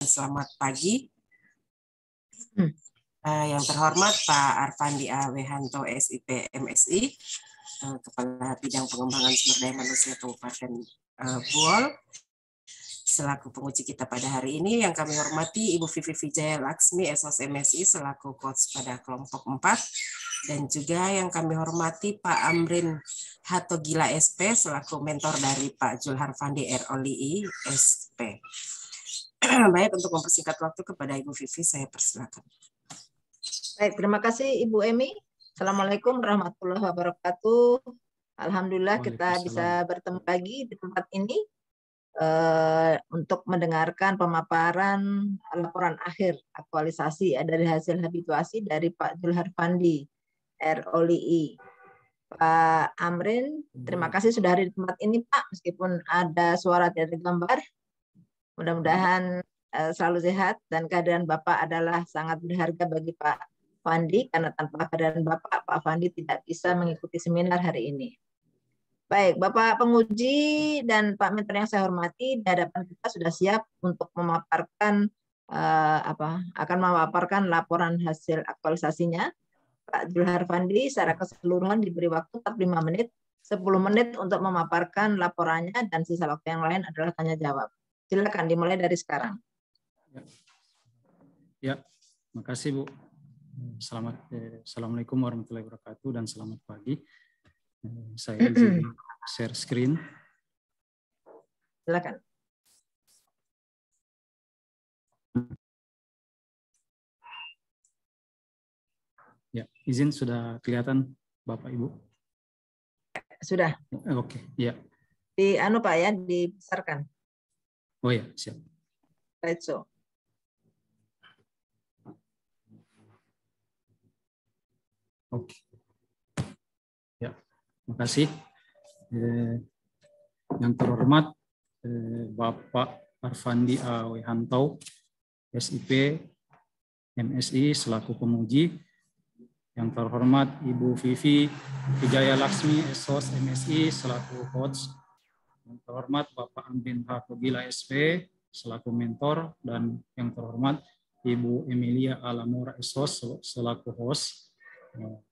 Selamat pagi. Yang terhormat Pak Arfandi A. Wehanto, SIP, MSI, Kepala Bidang Pengembangan Sumber Daya Manusia Kabupaten Buol, selaku penguji kita pada hari ini. Yang kami hormati Ibu Vivi Wijaya Laksmi, SOS MSI, selaku coach pada kelompok 4, dan juga yang kami hormati Pak Amrin Hatogila SP, selaku mentor dari Pak Julhar Fandi ROLI SP. Baik, untuk mempersingkat waktu kepada Ibu Vivi, saya persilakan. Baik, terima kasih Ibu Emi. Assalamualaikum warahmatullahi wabarakatuh. Alhamdulillah kita bisa bertemu lagi di tempat ini untuk mendengarkan pemaparan laporan akhir aktualisasi dari hasil habituasi dari Pak Julhar Fandi ROLI. Pak Amrin, terima kasih sudah hadir di tempat ini Pak, meskipun ada suara dari gambar. Mudah-mudahan selalu sehat, dan kehadiran Bapak adalah sangat berharga bagi Pak Fandi, karena tanpa kehadiran Bapak, Pak Fandi tidak bisa mengikuti seminar hari ini. Baik, Bapak penguji dan Pak Mentor yang saya hormati, di hadapan kita sudah siap untuk memaparkan akan memaparkan laporan hasil aktualisasinya. Pak Julhar Fandi secara keseluruhan diberi waktu 45 menit, 10 menit untuk memaparkan laporannya, dan sisa waktu yang lain adalah tanya jawab. Silakan dimulai dari sekarang. Ya, makasih Bu. Assalamualaikum warahmatullahi wabarakatuh dan selamat pagi. Saya izin share screen. Silakan. Ya, izin sudah kelihatan Bapak Ibu? Sudah. Oke, ya. Di Pak ya, dibesarkan. Oh ya, siap. Right, so. Oke. Ya, terima kasih. Yang terhormat Bapak Arfandi A. Wehanto, SIP, MSI, selaku penguji. Yang terhormat Ibu Vivi Wijaya Laksmi, SOS MSI, selaku coach. Yang terhormat Bapak Amrin Hatogila SP, selaku mentor, dan yang terhormat Ibu Emilia Alamora SOS, selaku host.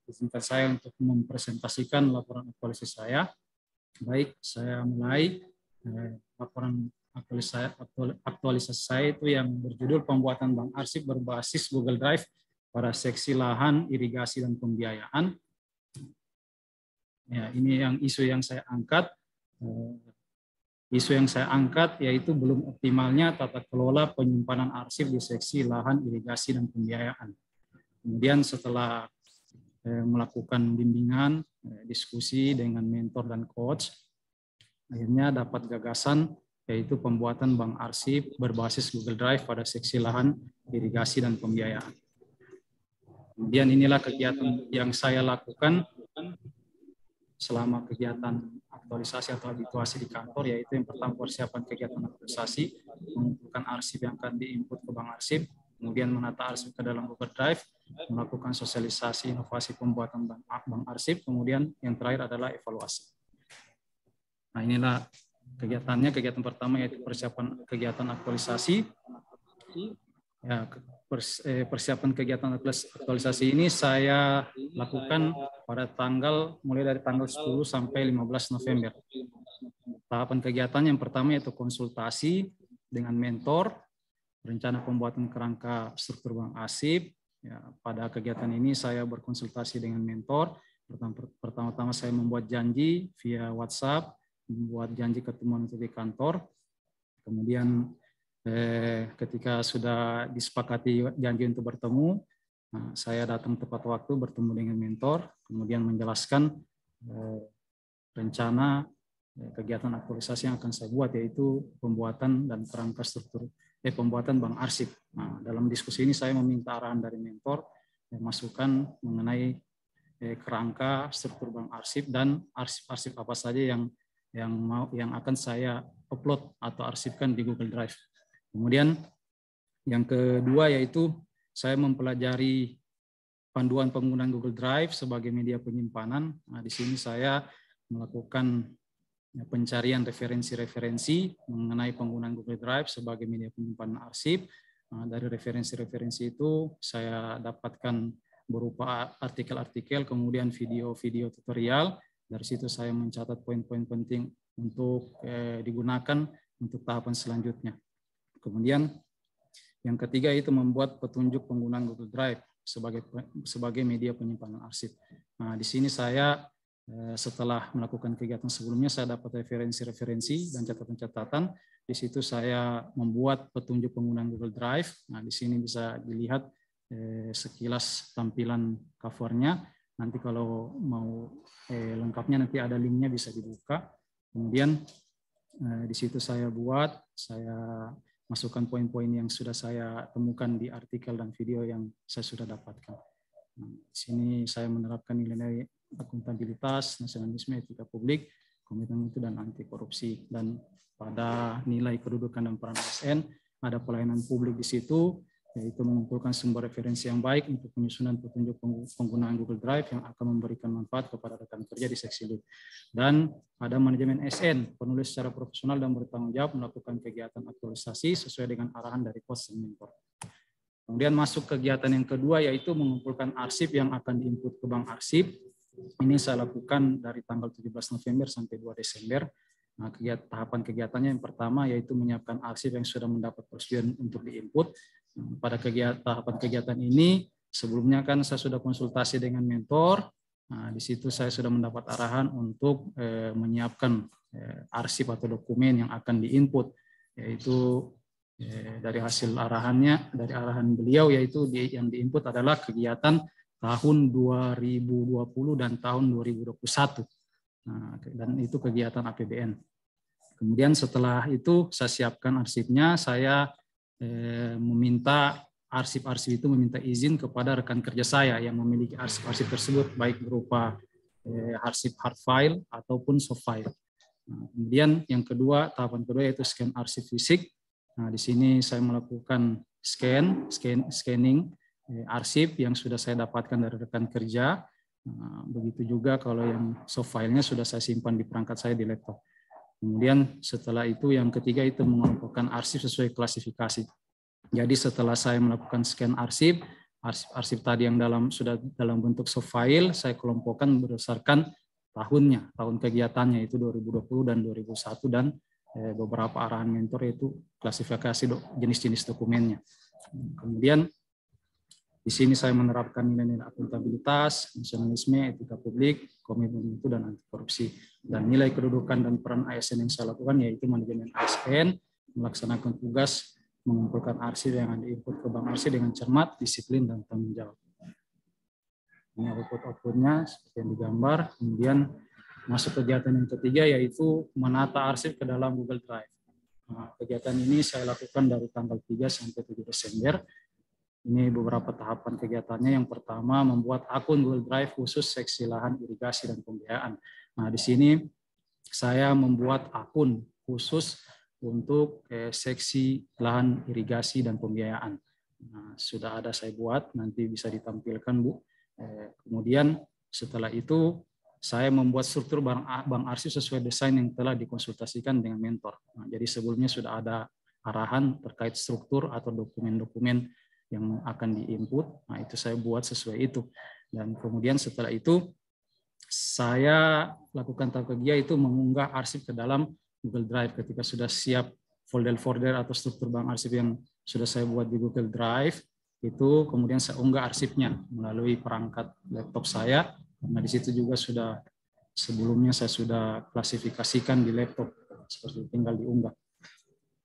Izinkan saya untuk mempresentasikan laporan aktualisasi saya. Baik, saya mulai. Laporan aktualisasi saya itu yang berjudul pembuatan bank arsip berbasis Google Drive pada seksi lahan, irigasi, dan pembiayaan. Ya, ini yang isu yang saya angkat. Isu yang saya angkat yaitu belum optimalnya tata kelola penyimpanan arsip di seksi lahan, irigasi, dan pembiayaan. Kemudian setelah melakukan bimbingan, diskusi dengan mentor dan coach, akhirnya dapat gagasan yaitu pembuatan bank arsip berbasis Google Drive pada seksi lahan, irigasi, dan pembiayaan. Kemudian inilah kegiatan yang saya lakukan selama kegiatan aktualisasi atau habituasi di kantor, yaitu yang pertama persiapan kegiatan aktualisasi, mengumpulkan arsip yang akan diinput ke bank arsip, kemudian menata arsip ke dalam Google Drive, melakukan sosialisasi inovasi pembuatan bank arsip, kemudian yang terakhir adalah evaluasi. Nah, inilah kegiatannya. Kegiatan pertama yaitu persiapan kegiatan aktualisasi. Ya, persiapan kegiatan aktualisasi ini saya lakukan pada mulai dari tanggal 10 sampai 15 November. Tahapan kegiatan yang pertama yaitu konsultasi dengan mentor, rencana pembuatan kerangka struktur bank arsip. Ya, pada kegiatan ini saya berkonsultasi dengan mentor. Pertama-tama saya membuat janji via WhatsApp, membuat janji ketemuan di kantor. Kemudian ketika sudah disepakati janji untuk bertemu, saya datang tepat waktu bertemu dengan mentor, kemudian menjelaskan rencana kegiatan aktualisasi yang akan saya buat, yaitu pembuatan dan kerangka struktur pembuatan bank arsip. Nah, dalam diskusi ini saya meminta arahan dari mentor, masukan mengenai kerangka struktur bank arsip dan arsip-arsip apa saja yang akan saya upload atau arsipkan di Google Drive. Kemudian yang kedua yaitu saya mempelajari panduan penggunaan Google Drive sebagai media penyimpanan. Nah, di sini saya melakukan pencarian referensi-referensi mengenai penggunaan Google Drive sebagai media penyimpanan arsip. Dari referensi-referensi itu saya dapatkan berupa artikel-artikel, kemudian video-video tutorial. Dari situ saya mencatat poin-poin penting untuk digunakan untuk tahapan selanjutnya. Kemudian yang ketiga itu membuat petunjuk penggunaan Google Drive sebagai media penyimpanan arsip. Nah, di sini saya setelah melakukan kegiatan sebelumnya, saya dapat referensi-referensi dan catatan-catatan. Di situ saya membuat petunjuk penggunaan Google Drive. Nah, di sini bisa dilihat sekilas tampilan covernya. Nanti kalau mau lengkapnya nanti ada linknya bisa dibuka. Kemudian di situ saya masukkan poin-poin yang sudah saya temukan di artikel dan video yang saya sudah dapatkan. Nah, di sini saya menerapkan nilai akuntabilitas, nasionalisme, etika publik, komitmen mutu, dan anti korupsi. Dan pada nilai kedudukan dan peran ASN ada pelayanan publik di situ, yaitu mengumpulkan sumber referensi yang baik untuk penyusunan petunjuk penggunaan Google Drive yang akan memberikan manfaat kepada rekan kerja di seksi lead. Dan ada manajemen ASN, penulis secara profesional dan bertanggung jawab melakukan kegiatan aktualisasi sesuai dengan arahan dari coach dan mentor. Kemudian masuk kegiatan yang kedua, yaitu mengumpulkan arsip yang akan diinput ke bank arsip. Ini saya lakukan dari tanggal 17 November sampai 2 Desember. Nah, tahapan kegiatannya yang pertama yaitu menyiapkan arsip yang sudah mendapat persetujuan untuk diinput. Pada tahapan kegiatan ini, sebelumnya kan saya sudah konsultasi dengan mentor. Nah, di situ saya sudah mendapat arahan untuk menyiapkan arsip atau dokumen yang akan diinput, yaitu dari hasil arahannya, dari arahan beliau, yaitu yang diinput adalah kegiatan tahun 2020 dan tahun 2021. Nah, dan itu kegiatan APBN. Kemudian setelah itu saya siapkan arsipnya, saya meminta arsip-arsip itu meminta izin kepada rekan kerja saya yang memiliki arsip-arsip tersebut, baik berupa arsip hard file ataupun soft file. Nah, kemudian yang kedua, tahapan kedua yaitu scan arsip fisik. Nah, di sini saya melakukan scanning arsip yang sudah saya dapatkan dari rekan kerja. Begitu juga kalau yang soft file-nya sudah saya simpan di perangkat saya di laptop. Kemudian setelah itu yang ketiga itu mengelompokkan arsip sesuai klasifikasi. Jadi setelah saya melakukan scan arsip tadi yang sudah dalam bentuk soft file, saya kelompokkan berdasarkan tahunnya, tahun kegiatannya itu 2020 dan 2001 dan beberapa arahan mentor itu klasifikasi jenis-jenis dokumennya. Kemudian di sini saya menerapkan nilai-nilai akuntabilitas, nasionalisme, etika publik, komitmen mutu, dan anti korupsi. Dan nilai kedudukan dan peran ASN yang saya lakukan yaitu manajemen ASN, melaksanakan tugas mengumpulkan arsip yang akan diinput ke bank arsip dengan cermat, disiplin, dan tanggung jawab. Ini output-outputnya seperti yang digambar. Kemudian masuk kegiatan yang ketiga yaitu menata arsip ke dalam Google Drive. Nah, kegiatan ini saya lakukan dari tanggal 3 sampai 7 Desember. Ini beberapa tahapan kegiatannya. Yang pertama, membuat akun Google Drive khusus seksi lahan irigasi dan pembiayaan. Nah, di sini saya membuat akun khusus untuk seksi lahan irigasi dan pembiayaan. Nah, sudah ada saya buat, nanti bisa ditampilkan, Bu. Kemudian setelah itu, saya membuat struktur bank arsip sesuai desain yang telah dikonsultasikan dengan mentor. Nah, jadi sebelumnya sudah ada arahan terkait struktur atau dokumen-dokumen yang akan diinput. Nah, itu saya buat sesuai itu. Dan kemudian setelah itu saya lakukan tahap ketiga itu mengunggah arsip ke dalam Google Drive. Ketika sudah siap folder-folder atau struktur bank arsip yang sudah saya buat di Google Drive, itu kemudian saya unggah arsipnya melalui perangkat laptop saya. Karena di situ juga sebelumnya saya sudah klasifikasikan di laptop, seperti tinggal diunggah.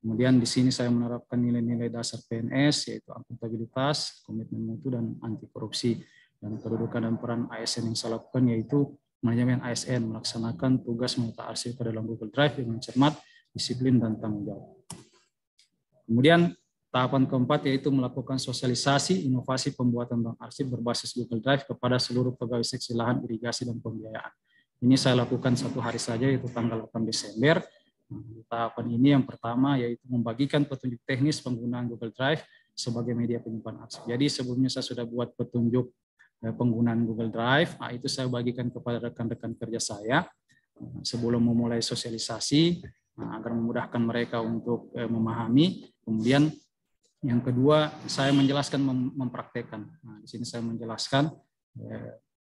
Kemudian di sini saya menerapkan nilai-nilai dasar PNS, yaitu akuntabilitas, komitmen mutu, dan anti korupsi. Dan kedudukan dan peran ASN yang saya lakukan yaitu manajemen ASN, melaksanakan tugas menata arsip ke dalam Google Drive dengan cermat, disiplin, dan tanggung jawab. Kemudian tahapan keempat yaitu melakukan sosialisasi inovasi pembuatan bank arsip berbasis Google Drive kepada seluruh pegawai seksi lahan irigasi dan pembiayaan. Ini saya lakukan 1 hari saja, yaitu tanggal 8 Desember. Tahapan ini yang pertama yaitu membagikan petunjuk teknis penggunaan Google Drive sebagai media penyimpanan arsip. Jadi sebelumnya saya sudah buat petunjuk penggunaan Google Drive, itu saya bagikan kepada rekan-rekan kerja saya. sebelum memulai sosialisasi agar memudahkan mereka untuk memahami. Kemudian yang kedua, saya menjelaskan mempraktekkan. Nah, di sini saya menjelaskan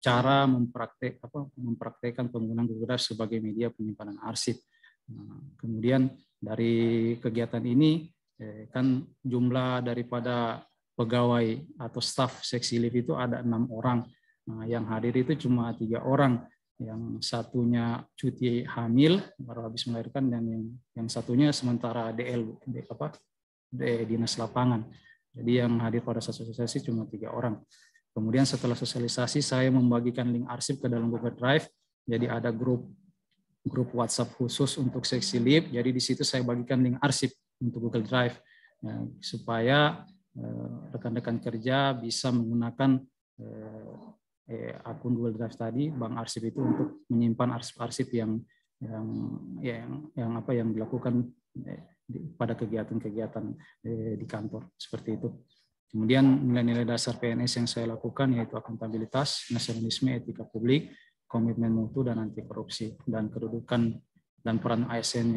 cara mempraktekkan penggunaan Google Drive sebagai media penyimpanan arsip. Nah, kemudian dari kegiatan ini kan jumlah daripada pegawai atau staf seksi lift itu ada 6 orang. Nah, yang hadir itu cuma 3 orang. Yang satunya cuti hamil baru habis melahirkan, dan yang satunya sementara dinas lapangan. Jadi yang hadir pada sosialisasi cuma 3 orang. Kemudian setelah sosialisasi saya membagikan link arsip ke dalam Google Drive. Jadi ada grup WhatsApp khusus untuk seksi lift. Jadi di situ saya bagikan link arsip untuk Google Drive supaya rekan-rekan kerja bisa menggunakan akun Google Drive tadi, bank arsip itu, untuk menyimpan arsip-arsip yang dilakukan pada kegiatan-kegiatan di kantor, seperti itu. Kemudian nilai-nilai dasar PNS yang saya lakukan yaitu akuntabilitas, nasionalisme, etika publik, komitmen mutu, dan anti korupsi. Dan kedudukan dan peran ASN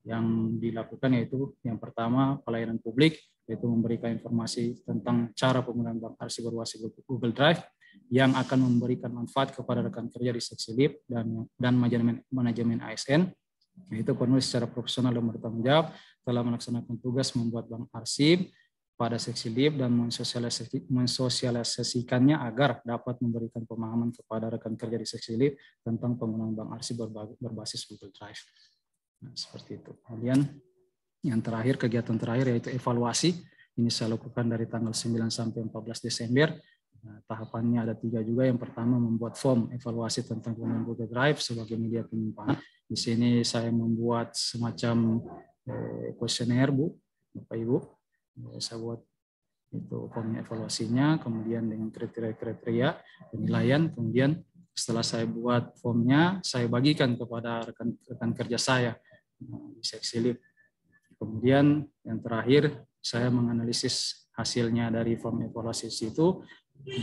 yang dilakukan yaitu yang pertama pelayanan publik, yaitu memberikan informasi tentang cara penggunaan bank arsip berbasis Google Drive yang akan memberikan manfaat kepada rekan kerja di seksi lift dan manajemen ASN, yaitu penulis secara profesional dan bertanggung jawab telah melaksanakan tugas membuat bank arsip pada seksi lift dan mensosialisasikannya agar dapat memberikan pemahaman kepada rekan kerja di seksi lift tentang penggunaan bank arsip berbasis Google Drive. Nah, seperti itu. Kemudian yang terakhir, kegiatan terakhir yaitu evaluasi. Ini saya lakukan dari tanggal 9 sampai 14 Desember. Nah, tahapannya ada 3 juga. Yang pertama membuat form evaluasi tentang penggunaan Google Drive sebagai media penyimpanan. Di sini saya membuat semacam kuesioner, Bu, Bapak Ibu. Saya buat itu form evaluasinya, kemudian dengan kriteria-kriteria penilaian. Kemudian setelah saya buat formnya, saya bagikan kepada rekan kerja saya di seksi lift. Kemudian yang terakhir, saya menganalisis hasilnya dari form evaluasi itu,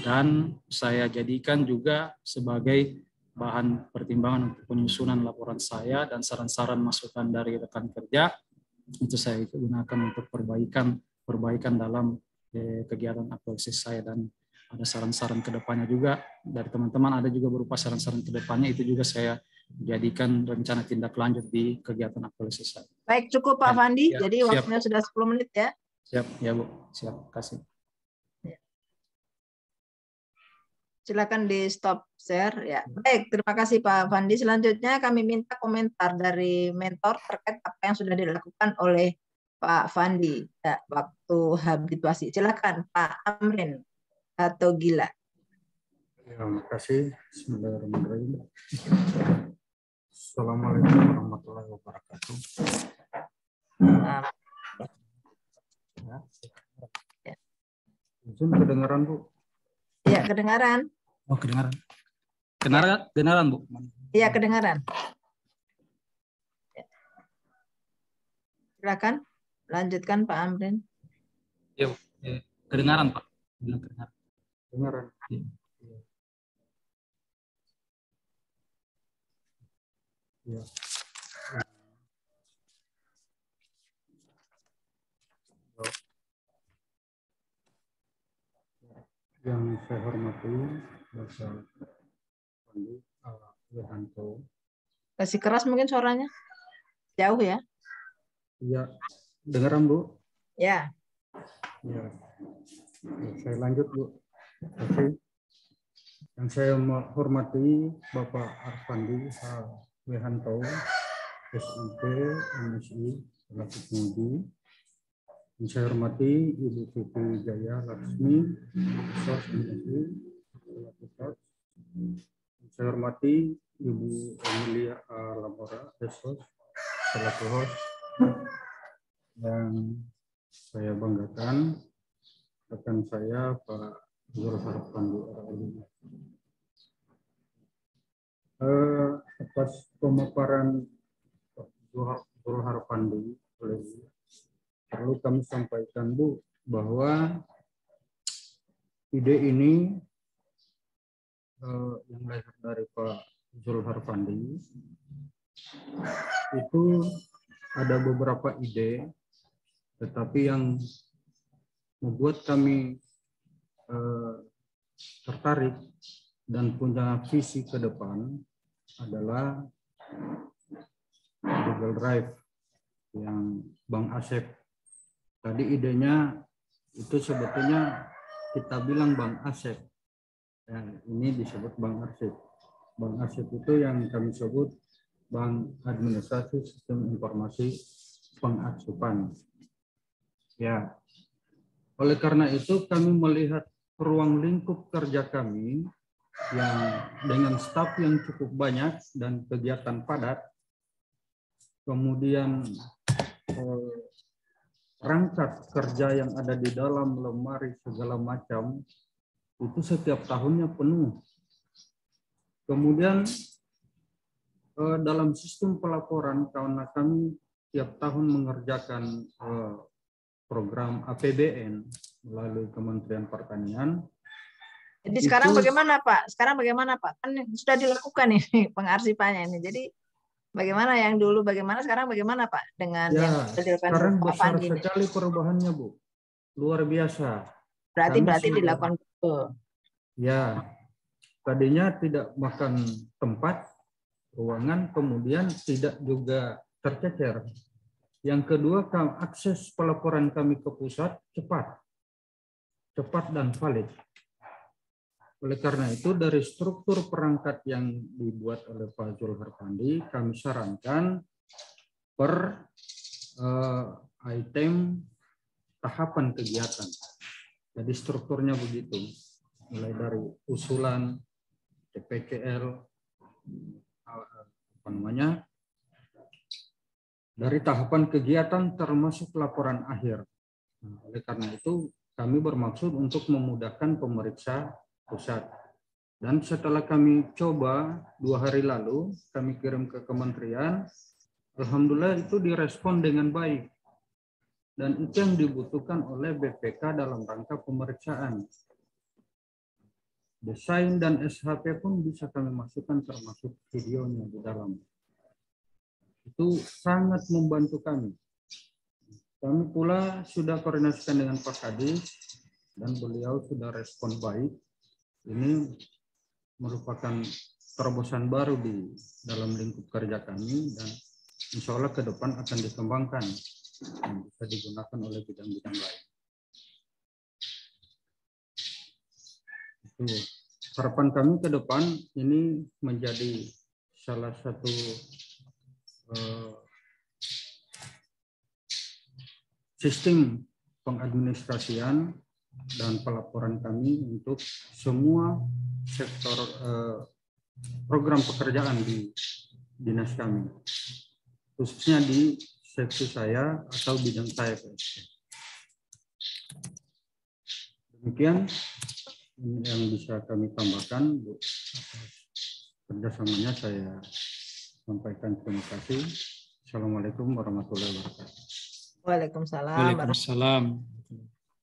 dan saya jadikan juga sebagai bahan pertimbangan untuk penyusunan laporan saya dan saran-saran masukan dari rekan kerja. Itu saya gunakan untuk perbaikan dalam kegiatan aktualisasi saya, dan ada saran-saran ke depannya juga dari teman-teman, ada juga berupa saran-saran ke depannya, itu juga saya jadikan rencana tindak lanjut di kegiatan aktualisasi saya. Baik, cukup Pak Fandi. Ya, Jadi siap. waktunya sudah 10 menit ya. Siap, ya Bu. Siap, kasih. Silakan di stop share ya. Baik, terima kasih Pak Fandi. Selanjutnya kami minta komentar dari mentor terkait apa yang sudah dilakukan oleh Pak Fandi ya, waktu habituasi. Silakan Pak Amrin atau Gila. Terima kasih. Bismillahirrahmanirrahim. Assalamualaikum warahmatullahi wabarakatuh. Izin kedengaran, Bu? Ya, kedengaran. Oh, kedengaran. Kedengaran, Bu? Iya, kedengaran. Silakan lanjutkan Pak Amrin. Ya, kedengaran, Pak. Kedengaran. Ya. Yang saya hormati Bapak Fandi Wihanto. Kasih keras mungkin suaranya. Jauh ya. Iya, dengaran Bu? Ya. Ya. Saya lanjut Bu. Terima kasih. Yang saya hormati Bapak Arfandi Wihanto, SIP, MSI, selaku pengemudi. Yang saya hormati Ibu Fitri Jaya Laksmi, SOS MSI, selaku SOS. Yang saya hormati Ibu Emilia Labora, SOS, selaku host. Dan saya banggakan rekan saya Pak Zulhar Fandi ROLI. Atas pemaparan Pak Zulhar Fandi, perlu kami sampaikan Bu bahwa ide ini yang lahir dari Pak Zulhar Fandi, itu ada beberapa ide, tetapi yang membuat kami tertarik dan punya visi ke depan adalah Google Drive yang Bang Asep. Tadi idenya itu sebetulnya kita bilang Bang Asep. Ya, ini disebut Bang Arsip. Bang Arsip itu yang kami sebut Bank Administrasi Sistem Informasi Pengarsipan. Ya, oleh karena itu kami melihat ruang lingkup kerja kami yang dengan staf yang cukup banyak dan kegiatan padat, kemudian perangkat kerja yang ada di dalam lemari segala macam itu setiap tahunnya penuh. Kemudian dalam sistem pelaporan, karena kami tiap tahun mengerjakan program APBN melalui Kementerian Pertanian. Jadi sekarang bagaimana Pak? Sekarang bagaimana Pak? Kan sudah dilakukan ini pengarsipannya ini. Jadi bagaimana yang dulu, bagaimana sekarang, bagaimana Pak dengan ya, yang dilakukan sekarang Pak besar Fandi sekali perubahannya Bu, luar biasa. Berarti dilakukan betul. Ya, tadinya tidak makan tempat, ruangan, kemudian tidak juga tercecer. Yang kedua, akses pelaporan kami ke pusat cepat dan valid. Oleh karena itu, dari struktur perangkat yang dibuat oleh Pak Zulhar Fandi, kami sarankan per item tahapan kegiatan. Jadi strukturnya begitu, mulai dari usulan, TPKL, dari tahapan kegiatan termasuk laporan akhir. Nah, oleh karena itu, kami bermaksud untuk memudahkan pemeriksa pusat. Dan setelah kami coba 2 hari lalu, kami kirim ke kementerian, alhamdulillah itu direspon dengan baik. Dan itu yang dibutuhkan oleh BPK dalam rangka pemeriksaan. Desain dan SHP pun bisa kami masukkan termasuk videonya di dalam. Itu sangat membantu kami. Kami pula sudah koordinasikan dengan Pak Kadis dan beliau sudah respon baik. Ini merupakan terobosan baru di dalam lingkup kerja kami dan insya Allah ke depan akan dikembangkan dan bisa digunakan oleh bidang-bidang lain. Itu harapan kami ke depan ini menjadi salah satu sistem pengadministrasian dan pelaporan kami untuk semua sektor program pekerjaan di dinas kami, khususnya di seksi saya atau bidang saya. Demikian yang bisa kami tambahkan, Bu. Kerjasamanya saya sampaikan terima kasih. Assalamualaikum warahmatullahi wabarakatuh. Waalaikumsalam. Waalaikumsalam.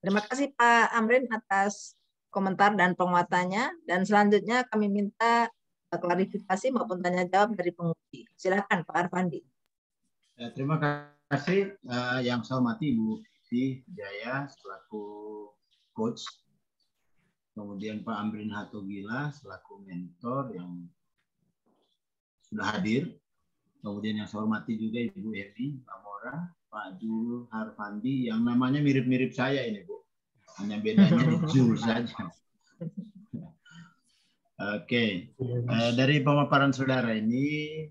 Terima kasih Pak Amrin atas komentar dan penguatannya. Dan selanjutnya kami minta klarifikasi maupun tanya jawab dari penguji. Silakan Pak Arfandi. Terima kasih yang saya hormati Ibu Siti Jaya selaku coach. Kemudian Pak Amrin Hatogila selaku mentor yang sudah hadir. Kemudian yang saya hormati juga Ibu Emi Amora, Pak Zulhar Fandi yang namanya mirip-mirip saya ini Bu. Hanya bedanya di Zul saja. Oke. Dari pemaparan saudara ini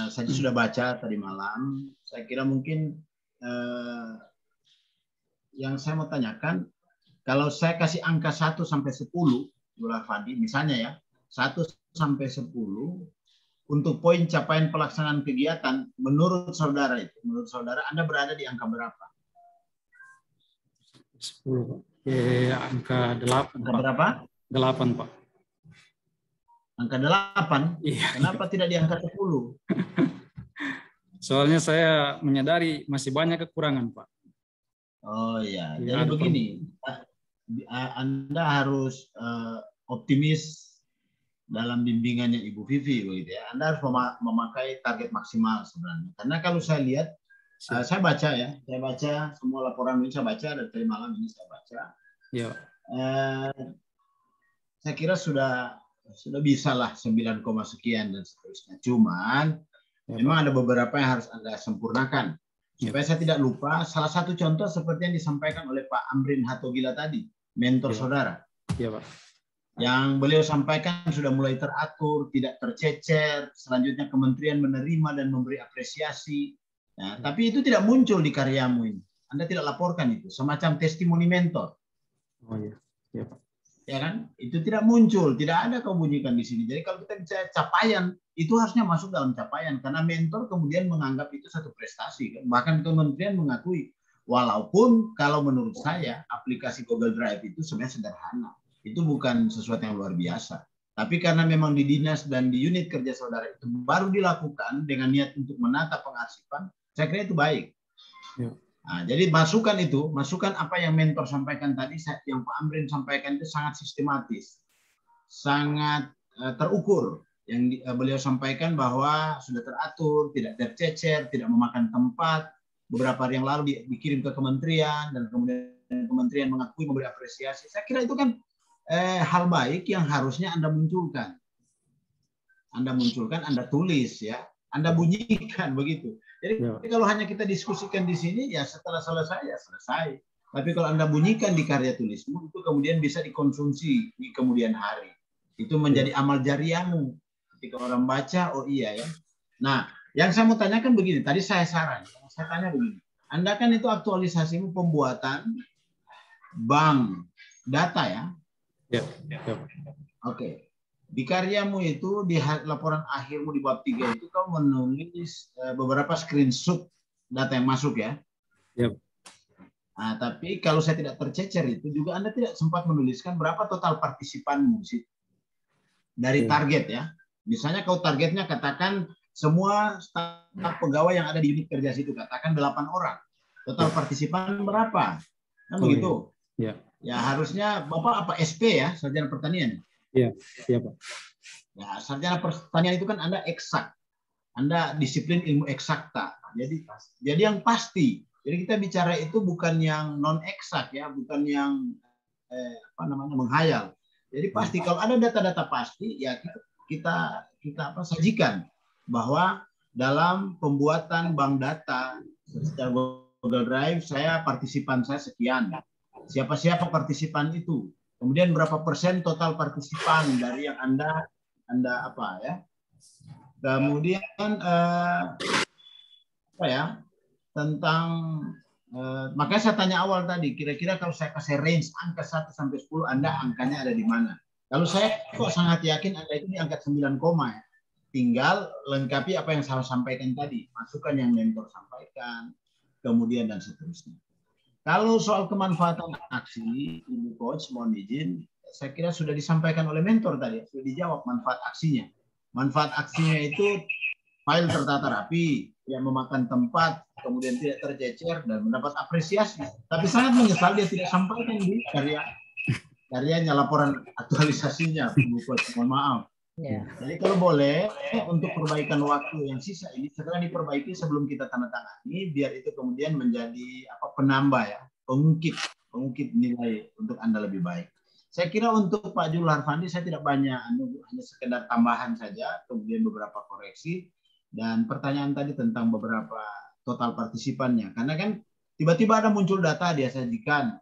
saya sudah baca tadi malam. Saya kira mungkin yang saya mau tanyakan, kalau saya kasih angka 1 sampai 10, Zulhar Fandi, misalnya ya, 1 sampai 10, untuk poin capaian pelaksanaan kegiatan, menurut saudara Anda berada di angka berapa? 10, Pak. Angka 8. Angka berapa? 8, Pak. Angka 8? Iya. Kenapa tidak di angka 10? Soalnya saya menyadari masih banyak kekurangan, Pak. Oh iya, Ya, jadi begini, Anda harus optimis dalam bimbingannya Ibu Vivi begitu ya. Anda harus memakai target maksimal sebenarnya. Karena kalau saya lihat, saya baca semua laporan ini saya baca, dan tadi malam ini saya baca. Ya. Saya kira sudah bisa lah 9, sekian dan seterusnya. Cuman memang ada beberapa yang harus Anda sempurnakan. Supaya saya tidak lupa, salah satu contoh seperti yang disampaikan oleh Pak Amrin Hatogila tadi, mentor saudara. Iya, Pak. Yang beliau sampaikan sudah mulai teratur, tidak tercecer, selanjutnya kementerian menerima dan memberi apresiasi. Nah, tapi itu tidak muncul di karyamu ini. Anda tidak laporkan itu, semacam testimoni mentor. Oh iya, iya Pak. Ya kan? Itu tidak muncul, tidak ada kau bunyikan di sini. Jadi kalau kita bicara capaian, itu harusnya masuk dalam capaian, karena mentor kemudian menganggap itu satu prestasi. Bahkan kementerian mengakui, walaupun kalau menurut saya aplikasi Google Drive itu sebenarnya sederhana, itu bukan sesuatu yang luar biasa. Tapi karena memang di dinas dan di unit kerja saudara itu baru dilakukan dengan niat untuk menata pengarsipan, saya kira itu baik. Ya. Nah, jadi masukan apa yang mentor sampaikan tadi, yang Pak Amrin sampaikan itu sangat sistematis, sangat terukur. Yang beliau sampaikan bahwa sudah teratur, tidak tercecer, tidak memakan tempat. Beberapa hari yang lalu dikirim ke kementerian, dan kemudian kementerian mengakui, memberi apresiasi. Saya kira itu kan hal baik yang harusnya Anda munculkan. Anda tulis ya, Anda bunyikan begitu. Jadi kalau hanya kita diskusikan di sini, ya setelah selesai ya selesai. Tapi kalau Anda bunyikan di karya tulismu, itu kemudian bisa dikonsumsi di kemudian hari. Itu menjadi amal jariahmu. Ketika orang baca, oh iya ya. Nah, yang saya mau tanyakan begini, tadi saya tanya begini. Anda kan itu aktualisasimu pembuatan bank data ya? Ya. Oke. Di karyamu itu, di laporan akhirmu di bab 3 itu, kau menulis beberapa screenshot data yang masuk ya. Ya. Nah, tapi kalau saya tidak tercecer itu juga Anda tidak sempat menuliskan berapa total partisipanmu sih dari target ya. Misalnya kau targetnya katakan semua staf pegawai yang ada di unit kerja situ, katakan 8 orang. Total partisipan berapa? Kan begitu. Ya. Ya harusnya Bapak apa SP ya, sarjana pertanian. Iya, Pak. Ya, sarjana pertanian itu kan Anda eksak. Anda disiplin ilmu eksakta. Jadi yang pasti. Jadi kita bicara itu bukan yang non eksak ya, bukan yang menghayal. Jadi pasti kalau ada data-data pasti ya kita sajikan bahwa dalam pembuatan bank data secara Google Drive partisipan saya sekian. Siapa-siapa partisipan itu? Kemudian berapa persen total partisipan dari yang Anda apa ya? Kemudian tentang makanya saya tanya awal tadi, kira-kira kalau saya kasih range angka 1 sampai 10, Anda angkanya ada di mana? Kalau saya kok sangat yakin Anda itu di angka 9, ya. Tinggal lengkapi apa yang saya sampaikan tadi, masukan yang mentor sampaikan, kemudian dan seterusnya. Kalau soal kemanfaatan aksi, Ibu Coach, mohon izin, saya kira sudah disampaikan oleh mentor tadi, sudah dijawab manfaat aksinya. Manfaat aksinya itu file tertata rapi, yang memakan tempat, kemudian tidak tercecer, dan mendapat apresiasi. Tapi sangat menyesal dia tidak sampaikan di karyanya, laporan aktualisasinya, Ibu Coach, mohon maaf. Ya. Jadi kalau boleh, untuk perbaikan waktu yang sisa ini segera diperbaiki sebelum kita tanda tangani, biar itu kemudian menjadi penambah ya, pengungkit nilai untuk Anda lebih baik. Saya kira untuk Pak Jul Harfandi saya tidak banyak, hanya sekedar tambahan saja, kemudian beberapa koreksi, dan pertanyaan tadi tentang beberapa total partisipannya. Karena kan tiba-tiba ada muncul data dia sajikan,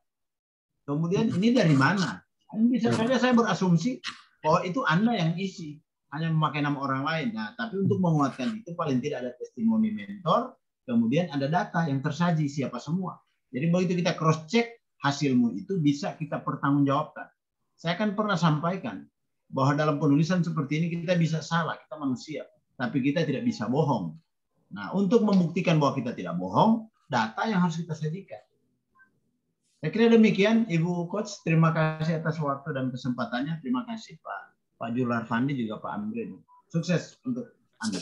kemudian ini dari mana? Bisa saja saya berasumsi bahwa itu Anda yang isi, hanya memakai nama orang lain. Nah, tapi untuk menguatkan itu paling tidak ada testimoni mentor, kemudian ada data yang tersaji siapa semua. Jadi begitu kita cross check hasilmu itu bisa kita pertanggungjawabkan. Saya kan pernah sampaikan bahwa dalam penulisan seperti ini kita bisa salah, kita manusia, tapi kita tidak bisa bohong. Nah, untuk membuktikan bahwa kita tidak bohong, data yang harus kita sajikan. Saya kira demikian, Ibu Coach. Terima kasih atas waktu dan kesempatannya. Terima kasih Pak Jul Harfandi juga Pak Amrin. Sukses untuk Anda.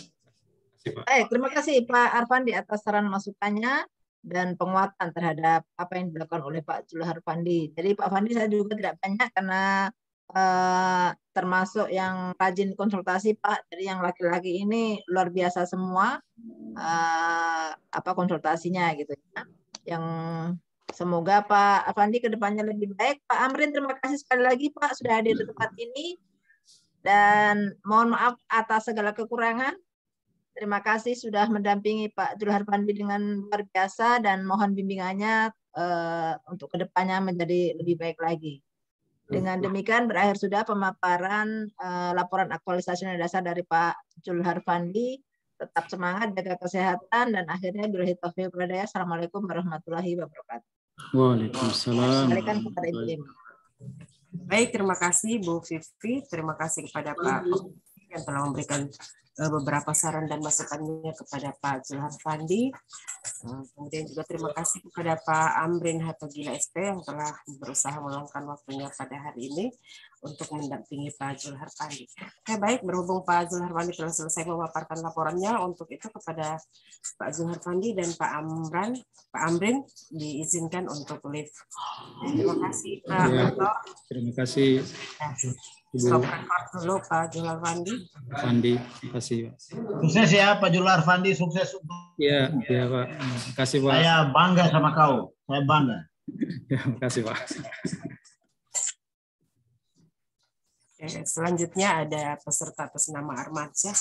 Baik, terima kasih Pak Harfandi atas saran masukannya dan penguatan terhadap apa yang dilakukan oleh Pak Jul Harfandi. Jadi Pak Fandi saya juga tidak banyak karena termasuk yang rajin konsultasi Pak. Jadi yang laki-laki ini luar biasa semua konsultasinya gitu ya. Yang semoga Pak Afandi ke depannya lebih baik. Pak Amrin, terima kasih sekali lagi Pak sudah hadir di tempat ini. Dan mohon maaf atas segala kekurangan. Terima kasih sudah mendampingi Pak Zulhar Fandi dengan luar biasa dan mohon bimbingannya untuk kedepannya menjadi lebih baik lagi. Dengan demikian berakhir sudah pemaparan laporan aktualisasi dasar dari Pak Zulhar Fandi. Tetap semangat, jaga kesehatan, dan akhirnya billahi taufiq wal hidayah. Assalamualaikum warahmatullahi wabarakatuh. Waalaikumsalam. Kembalikan kepada Ibu Lima. Baik, terima kasih Bu Vivi. Terima kasih kepada Pak yang telah memberikan beberapa saran dan masukannya kepada Pak Zulhar Fandi. Kemudian juga terima kasih kepada Pak Amrin Hatogila SP yang telah berusaha meluangkan waktunya pada hari ini untuk mendampingi Pak Zulhar Fandi. Oke, baik, berhubung Pak Zulhar Fandi telah selesai memaparkan laporannya, untuk itu kepada Pak Zulhar Fandi dan Pak Amrin diizinkan untuk live. Terima kasih Pak Mentor. Terima kasih. Stop record dulu Pak Zulhar Fandi. Terima kasih. Sukses ya Pak Zulhar Fandi, sukses untuk. Iya, Pak. Terima kasih Pak. Saya bangga sama kau. Saya bangga. Ya, terima kasih Pak. Oke, selanjutnya ada peserta atas nama Armansyah.